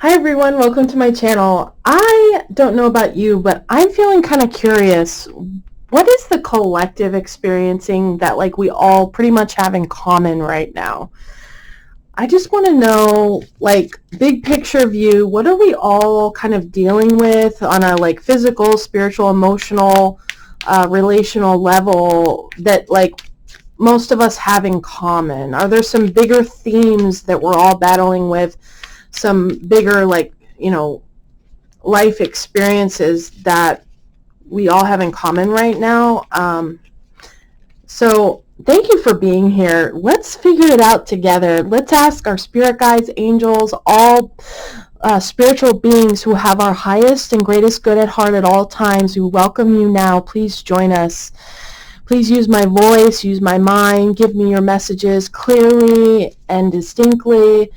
Hi everyone, welcome to my channel. I don't know about you, but I'm feeling kind of curious. What is the collective experiencing that we all pretty much have in common right now? I just want to know, big picture view, what are we all kind of dealing with on a physical, spiritual, emotional, relational level that most of us have in common? Are there some bigger themes that we're all battling with? Some bigger life experiences that we all have in common right now. So thank you for being here. Let's figure it out together. Let's ask our spirit guides, angels, all spiritual beings who have our highest and greatest good at heart at all times. We welcome you now. Please join us. Please use my voice, use my mind, give me your messages clearly and distinctly.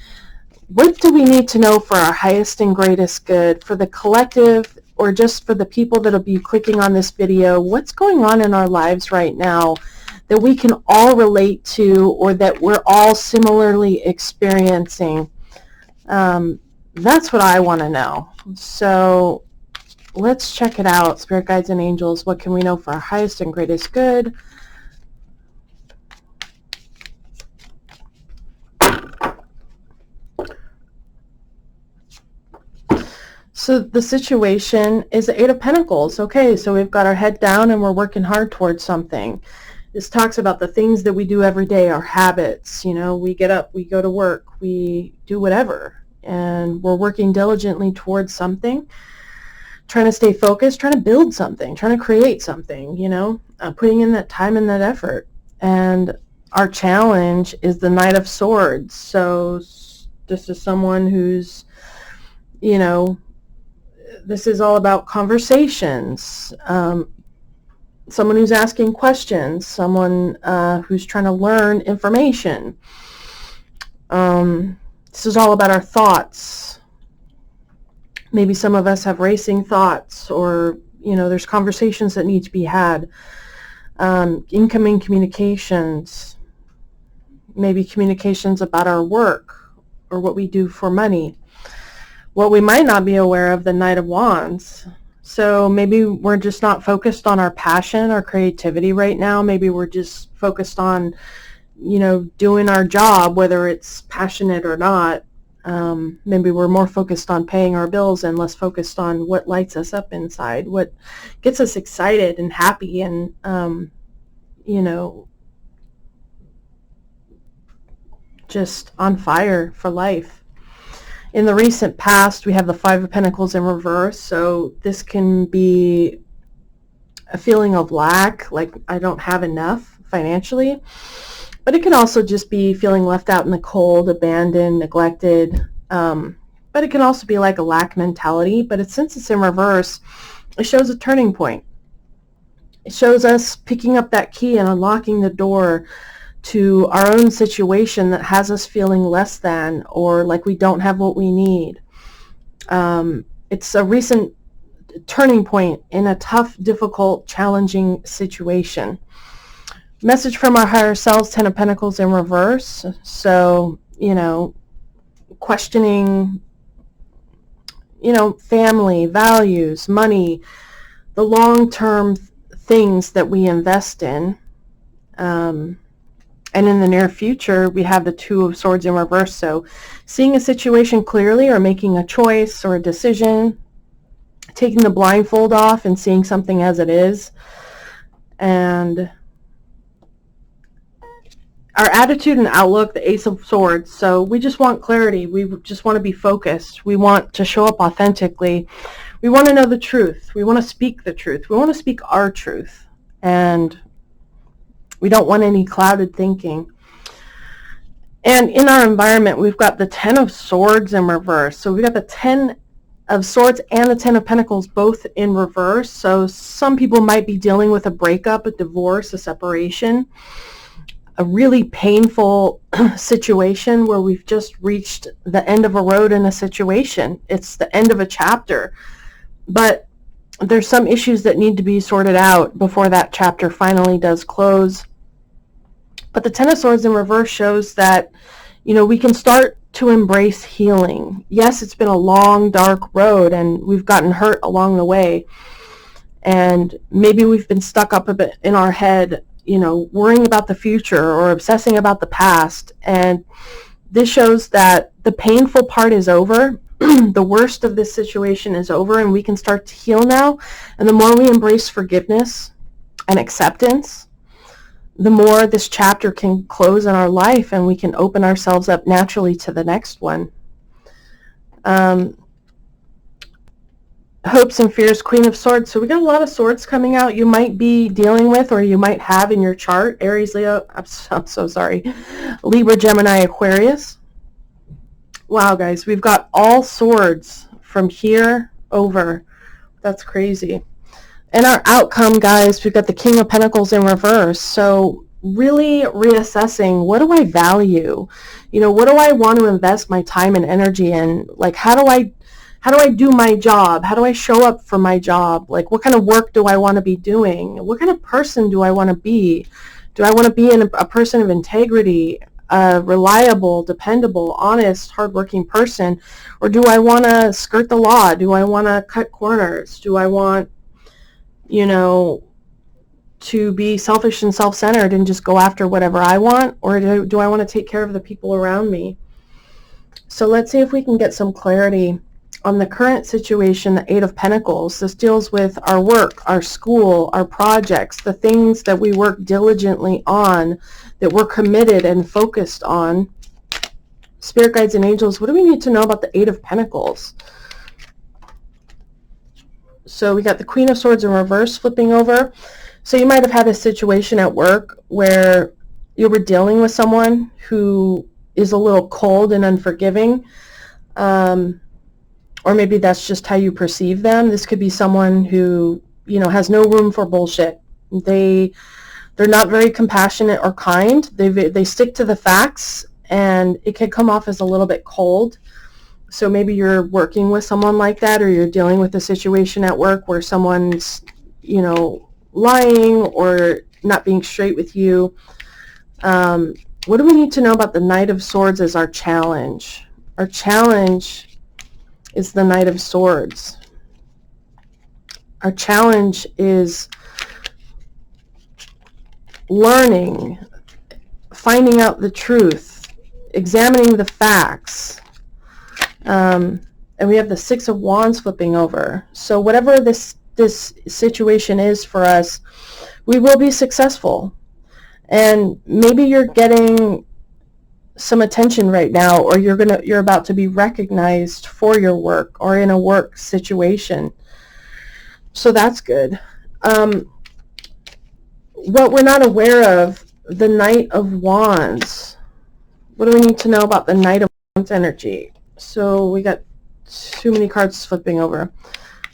What do we need to know for our highest and greatest good, for the collective, or just for the people that will be clicking on this video? What's going on in our lives right now that we can all relate to, or that we're all similarly experiencing? That's what I want to know. So let's check it out. Spirit guides and angels, what can we know for our highest and greatest good? So the situation is the Eight of Pentacles. Okay, so we've got our head down and we're working hard towards something. This talks about the things that we do every day, our habits. You know, we get up, we go to work, we do whatever, and we're working diligently towards something, trying to stay focused, trying to build something, trying to create something, putting in that time and that effort. And our challenge is the Knight of Swords. So this is someone who's, this is all about conversations, someone who's asking questions, someone who's trying to learn information. This is all about our thoughts. Maybe some of us have racing thoughts, or, there's conversations that need to be had. Incoming communications, maybe communications about our work or what we do for money. What we might not be aware of, the Knight of Wands. So maybe we're just not focused on our passion or creativity right now. Maybe we're just focused on, doing our job, whether it's passionate or not. Maybe we're more focused on paying our bills and less focused on what lights us up inside, what gets us excited and happy and, just on fire for life. In the recent past, we have the Five of Pentacles in reverse, so this can be a feeling of lack, like I don't have enough financially, but it can also just be feeling left out in the cold, abandoned, neglected, but it can also be like a lack mentality. But since it's in reverse, it shows a turning point. It shows us picking up that key and unlocking the door to our own situation that has us feeling less than, or like we don't have what we need. It's a recent turning point in a tough, difficult, challenging situation. Message from our higher selves, Ten of Pentacles in reverse. So, questioning, family, values, money, the long-term things that we invest in. And in the near future, we have the Two of Swords in reverse. So seeing a situation clearly, or making a choice or a decision, taking the blindfold off and seeing something as it is. And our attitude and outlook, the Ace of Swords. So we just want clarity. We just want to be focused. We want to show up authentically. We want to know the truth. We want to speak the truth. We want to speak our truth. And we don't want any clouded thinking. And in our environment, we've got the Ten of Swords in reverse. So we've got the Ten of Swords and the Ten of Pentacles both in reverse. So some people might be dealing with a breakup, a divorce, a separation, a really painful situation where we've just reached the end of a road in a situation. It's the end of a chapter. But there's some issues that need to be sorted out before that chapter finally does close. But the Ten of Swords in reverse shows that, we can start to embrace healing. Yes, it's been a long, dark road, and we've gotten hurt along the way. And maybe we've been stuck up a bit in our head, worrying about the future or obsessing about the past. And this shows that the painful part is over. The worst of this situation is over, and we can start to heal now. And the more we embrace forgiveness and acceptance, the more this chapter can close in our life, and we can open ourselves up naturally to the next one. Hopes and fears, Queen of Swords. So we got a lot of swords coming out you might be dealing with, or you might have in your chart. Aries, Leo, I'm so sorry. Libra, Gemini, Aquarius. Wow, guys, we've got all swords from here over. That's crazy. And our outcome, guys, we've got the King of Pentacles in reverse. So really reassessing, what do I value? What do I want to invest my time and energy in? Like, how do I do my job? How do I show up for my job? Like, what kind of work do I want to be doing? What kind of person do I want to be? Do I want to be a person of integrity, a reliable, dependable, honest, hardworking person? Or do I want to skirt the law? Do I want to cut corners? Do I want, to be selfish and self-centered and just go after whatever I want? Or do I want to take care of the people around me? So let's see if we can get some clarity on the current situation, the Eight of Pentacles. This deals with our work, our school, our projects, the things that we work diligently on, that we're committed and focused on. Spirit guides and angels, what do we need to know about the Eight of Pentacles? So we got the Queen of Swords in reverse flipping over. So you might have had a situation at work where you were dealing with someone who is a little cold and unforgiving. Or maybe that's just how you perceive them. This could be someone who, has no room for bullshit. They're not very compassionate or kind. They stick to the facts, and it can come off as a little bit cold. So maybe you're working with someone like that, or you're dealing with a situation at work where someone's, lying or not being straight with you. What do we need to know about the Knight of Swords as our challenge? Our challenge is the Knight of Swords. Our challenge is learning, finding out the truth, examining the facts. And we have the Six of Wands flipping over. So whatever this situation is for us, we will be successful. And maybe you're getting some attention right now, or you're about to be recognized for your work or in a work situation. So that's good. What we're not aware of, the Knight of Wands. What do we need to know about the Knight of Wands energy? So we got too many cards flipping over.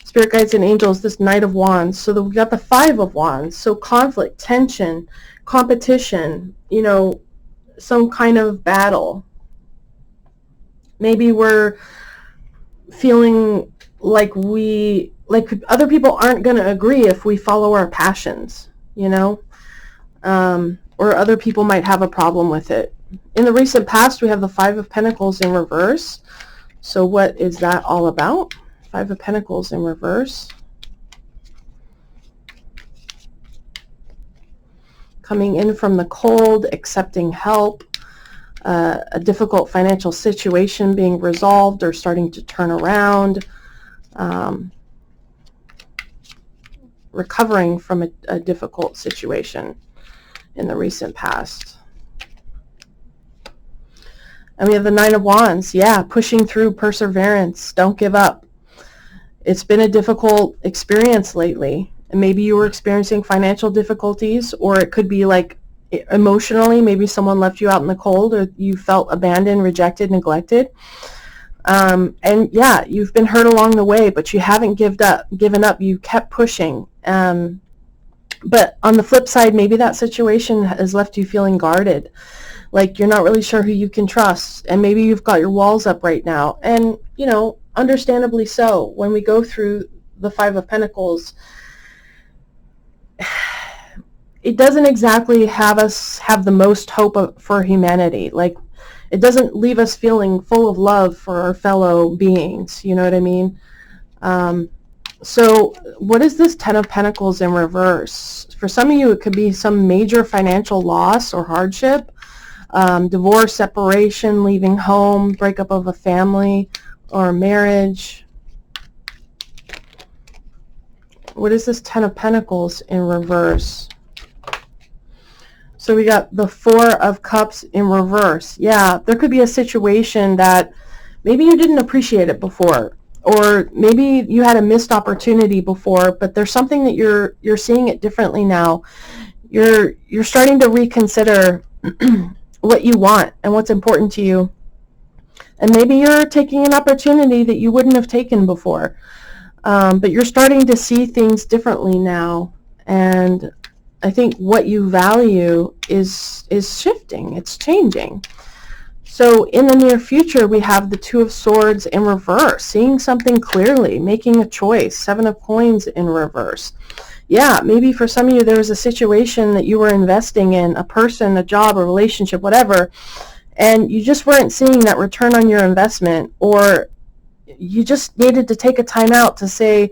Spirit guides and angels, this Knight of Wands. So we got the Five of Wands. So conflict, tension, competition, some kind of battle. Maybe we're feeling like other people aren't going to agree if we follow our passions, or other people might have a problem with it. In the recent past, we have the Five of Pentacles in reverse. So what is that all about? Five of Pentacles in reverse. Coming in from the cold, accepting help, a difficult financial situation being resolved or starting to turn around, recovering from a difficult situation in the recent past. And we have the Nine of Wands. Yeah, pushing through, perseverance. Don't give up. It's been a difficult experience lately. And maybe you were experiencing financial difficulties, or it could be like emotionally, maybe someone left you out in the cold, or you felt abandoned, rejected, neglected. And yeah, you've been hurt along the way, but you haven't given up. You kept pushing. But on the flip side, maybe that situation has left you feeling guarded. Like you're not really sure who you can trust. And maybe you've got your walls up right now. And, understandably so. When we go through the Five of Pentacles, it doesn't exactly have us have the most hope for humanity. Like, It doesn't leave us feeling full of love for our fellow beings. You know what I mean? So what is this Ten of Pentacles in reverse? For some of you, it could be some major financial loss or hardship, divorce, separation, leaving home, breakup of a family or marriage. What is this Ten of Pentacles in reverse? So we got the Four of Cups in reverse. Yeah, there could be a situation that maybe you didn't appreciate it before, or maybe you had a missed opportunity before, but there's something that you're seeing it differently now. You're starting to reconsider what you want and what's important to you. And maybe you're taking an opportunity that you wouldn't have taken before. But you're starting to see things differently now. And I think what you value is shifting. It's changing. So in the near future, we have the Two of Swords in reverse, seeing something clearly, making a choice. Seven of Coins in reverse. Yeah, maybe for some of you, there was a situation that you were investing in, a person, a job, a relationship, whatever, and you just weren't seeing that return on your investment, or you just needed to take a time out to say,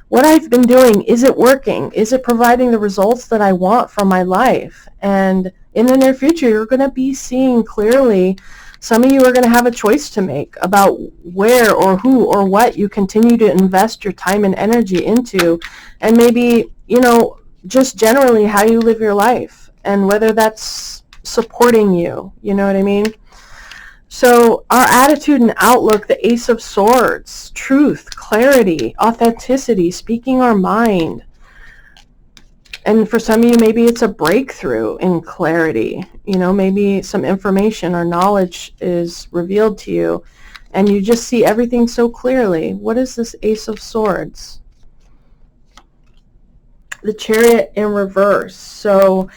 what I've been doing, is it working? Is it providing the results that I want from my life? And in the near future, you're going to be seeing clearly. Some of you are going to have a choice to make about where or who or what you continue to invest your time and energy into. And maybe, just generally how you live your life and whether that's supporting you. You know what I mean? So our attitude and outlook, the Ace of Swords, truth, clarity, authenticity, speaking our mind. And for some of you, maybe it's a breakthrough in clarity. Maybe some information or knowledge is revealed to you and you just see everything so clearly. What is this Ace of Swords? The Chariot in reverse. So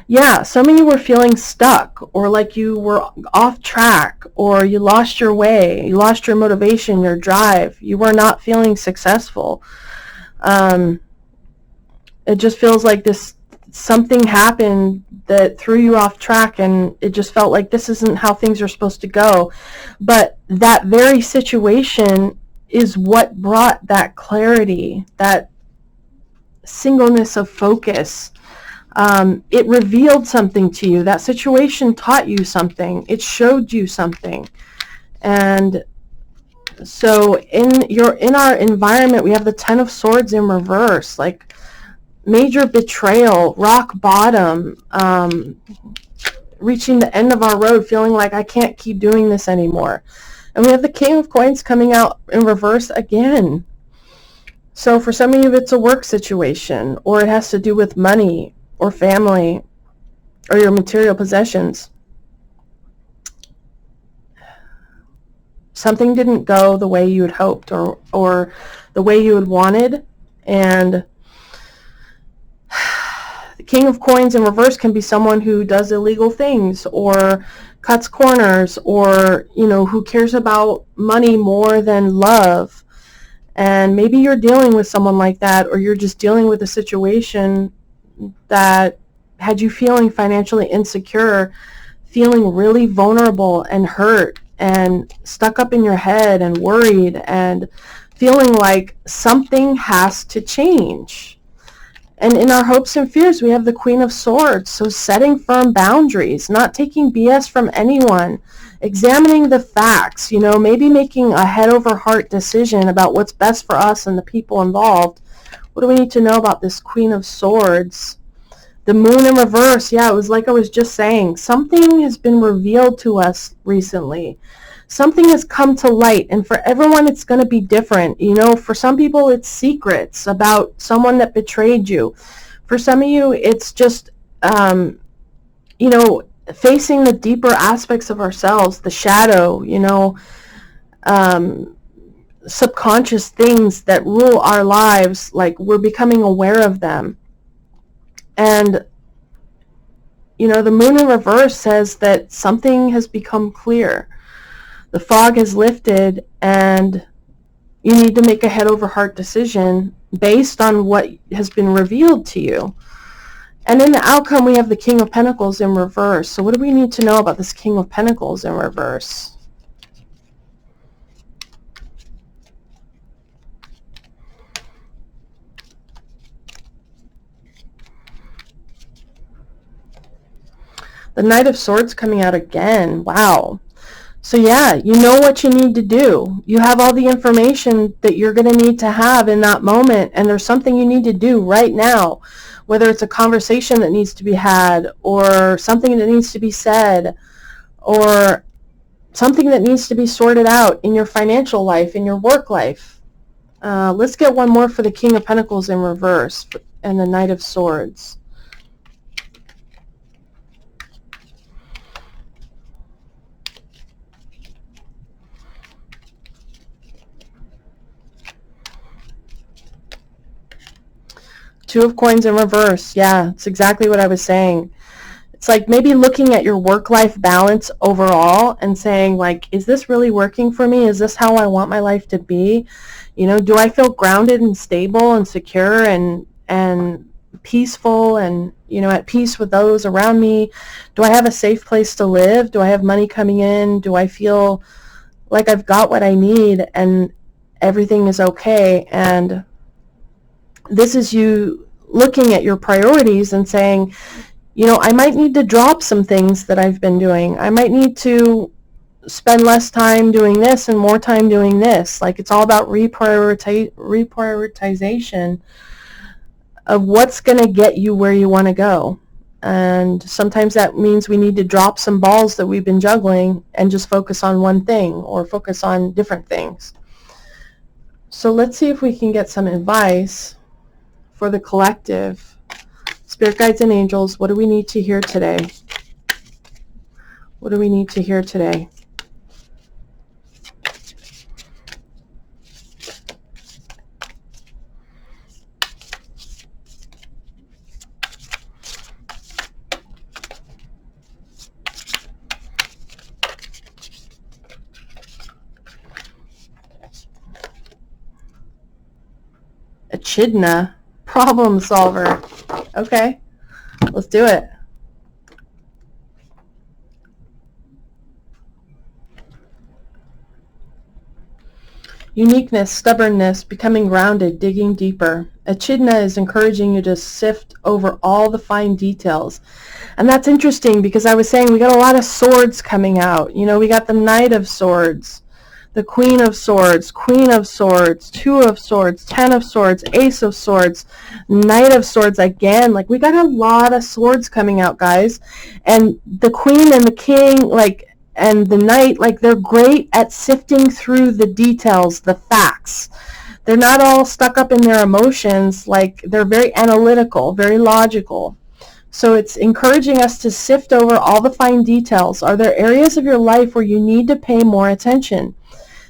yeah, some of you were feeling stuck, or like you were off track, or you lost your way, you lost your motivation, your drive. You were not feeling successful. It just feels like something happened that threw you off track, and it just felt like this isn't how things are supposed to go. But that very situation is what brought that clarity, that singleness of focus. It revealed something to you. That situation taught you something. It showed you something. And so in our environment, we have the Ten of Swords in reverse, like major betrayal, rock bottom, reaching the end of our road, feeling like I can't keep doing this anymore. And we have the King of Coins coming out in reverse again. So for some of you, it's a work situation, or it has to do with money or family or your material possessions. Something didn't go the way you had hoped or the way you had wanted. And the King of Coins in reverse can be someone who does illegal things or cuts corners, or, who cares about money more than love. And maybe you're dealing with someone like that, or you're just dealing with a situation that had you feeling financially insecure, feeling really vulnerable and hurt and stuck up in your head and worried and feeling like something has to change. And in our hopes and fears, we have the Queen of Swords. So setting firm boundaries, not taking BS from anyone, examining the facts, maybe making a head over heart decision about what's best for us and the people involved. What do we need to know about this Queen of Swords? The Moon in reverse. Yeah, it was like I was just saying. Something has been revealed to us recently. Something has come to light, and for everyone it's going to be different. For some people it's secrets about someone that betrayed you. For some of you it's just, facing the deeper aspects of ourselves, the shadow, subconscious things that rule our lives, like we're becoming aware of them. And the Moon in reverse says that something has become clear. The fog has lifted, and you need to make a head over heart decision based on what has been revealed to you. And in the outcome, we have the King of Pentacles in reverse. So what do we need to know about this King of Pentacles in reverse? The Knight of Swords coming out again. Wow. So yeah, you know what you need to do. You have all the information that you're going to need to have in that moment, and there's something you need to do right now, whether it's a conversation that needs to be had, or something that needs to be said, or something that needs to be sorted out in your financial life, in your work life. Let's get one more for the King of Pentacles in reverse and the Knight of Swords. Two of Coins in reverse. Yeah, it's exactly what I was saying. It's like maybe looking at your work-life balance overall and saying, like, is this really working for me? Is this how I want my life to be? You know, do I feel grounded and stable and secure and peaceful and, you know, at peace with those around me? Do I have a safe place to live? Do I have money coming in? Do I feel like I've got what I need and everything is okay? And this is you looking at your priorities and saying, you know, I might need to drop some things that I've been doing. I might need to spend less time doing this and more time doing this. Like, it's all about reprioritization of what's going to get you where you want to go. And sometimes that means we need to drop some balls that we've been juggling and just focus on one thing or focus on different things. So let's see if we can get some advice for the collective. Spirit guides and angels, what do we need to hear today? What do we need to hear today? Echidna, problem solver. Okay, let's do it. Uniqueness, stubbornness, becoming grounded, digging deeper. Echidna is encouraging you to sift over all the fine details. And that's interesting because I was saying we got a lot of swords coming out. You know, we got the Knight of Swords, the Queen of Swords, Queen of Swords, Two of Swords, Ten of Swords, Ace of Swords, Knight of Swords again. Like, we got a lot of swords coming out, guys. And the Queen and the King, like, and the Knight, like, they're great at sifting through the details, the facts. They're not all stuck up in their emotions. Like, they're very analytical, very logical. So it's encouraging us to sift over all the fine details. Are there areas of your life where you need to pay more attention?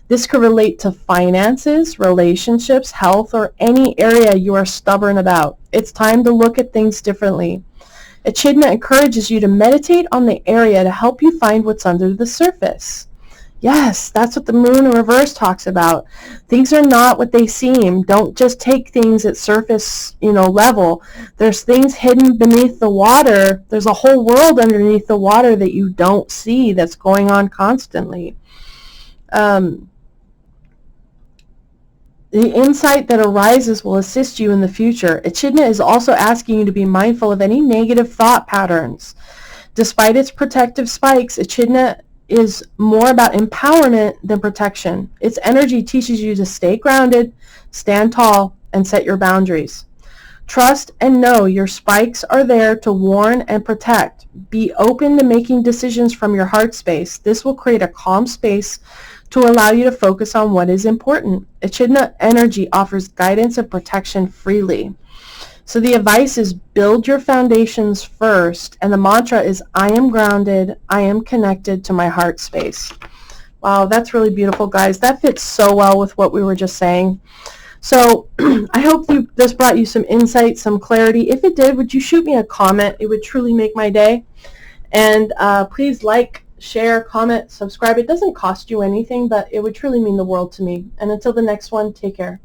This could relate to finances, relationships, health, or any area you are stubborn about. It's time to look at things differently. Echidna encourages you to meditate on the area to help you find what's under the surface. Yes, that's what the Moon in reverse talks about. Things are not what they seem. Don't just take things at surface, level. There's things hidden beneath the water. There's a whole world underneath the water that you don't see that's going on constantly. The insight that arises will assist you in the future. Echidna is also asking you to be mindful of any negative thought patterns. Despite its protective spikes, Echidna is more about empowerment than protection. Its energy teaches you to stay grounded, stand tall, and set your boundaries. Trust and know your spikes are there to warn and protect. Be open to making decisions from your heart space. This will create a calm space to allow you to focus on what is important. Echidna energy offers guidance and protection freely. So the advice is build your foundations first, and the mantra is I am grounded, I am connected to my heart space. Wow, that's really beautiful, guys. That fits so well with what we were just saying. So I hope this brought you some insight, some clarity. If it did, would you shoot me a comment? It would truly make my day. And please like, share, comment, subscribe. It doesn't cost you anything, but it would truly mean the world to me. And until the next one, take care.